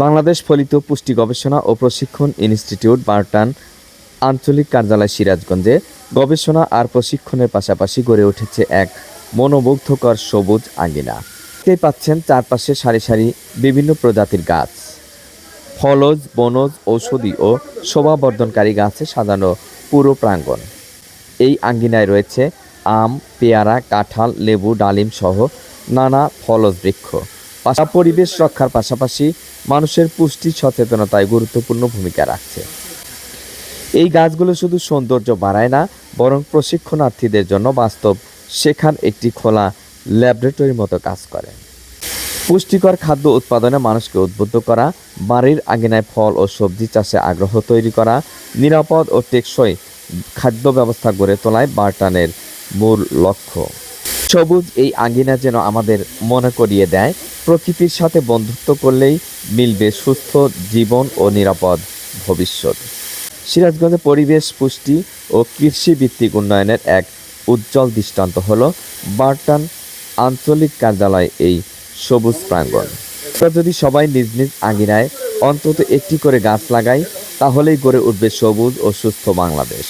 বাংলাদেশ ফলিত পুষ্টি গবেষণা ও প্রশিক্ষণ ইনস্টিটিউট বারটান আঞ্চলিক কার্যালয় সিরাজগঞ্জে গবেষণা আর প্রশিক্ষণের পাশাপাশি গড়ে উঠেছে এক মনোমুগ্ধকর সবুজ আঙ্গিনা। দেখতেই পাচ্ছেন চারপাশে সারি সারি বিভিন্ন প্রজাতির গাছ, ফলজ, বনজ, ঔষধি ও শোভাবর্ধনকারী গাছে সাজানো পুরো প্রাঙ্গণ। এই আঙ্গিনায় রয়েছে আম, পেয়ারা, কাঁঠাল, লেবু, ডালিম সহ নানা ফলজ বৃক্ষ। পরিবেশ রক্ষার পাশাপাশি মানুষের পুষ্টি সচেতনতায় গুরুত্বপূর্ণ ভূমিকা রাখছে। এই গাছগুলো শুধু সৌন্দর্য বাড়ায় না, বরং প্রশিক্ষণার্থীদের জন্য বাস্তব শেখার একটি খোলা ল্যাবরেটরির মতো কাজ করে। পুষ্টিকর খাদ্য উৎপাদনে মানুষকে উদ্বুদ্ধ করা, বাড়ির আঙিনায় ফল ও সবজি চাষে আগ্রহ তৈরি করা, নিরাপদ ও টেকসই খাদ্য ব্যবস্থা গড়ে তোলাই বারটানের মূল লক্ষ্য। সবুজ এই আঙ্গিনা যেন আমাদের মনে করিয়ে দেয়, প্রকৃতির সাথে বন্ধুত্ব করলেই মিলবে সুস্থ জীবন ও নিরাপদ ভবিষ্যৎ। সিরাজগঞ্জে পরিবেশ, পুষ্টি ও কৃষি ভিত্তিক উন্নয়নের এক উজ্জ্বল দৃষ্টান্ত হলো বারটান আঞ্চলিক কার্যালয় এই সবুজ প্রাঙ্গণ। যদি সবাই নিজ নিজ আঙ্গিনায় অন্তত একটি করে গাছ লাগায়, তাহলেই গড়ে উঠবে সবুজ ও সুস্থ বাংলাদেশ।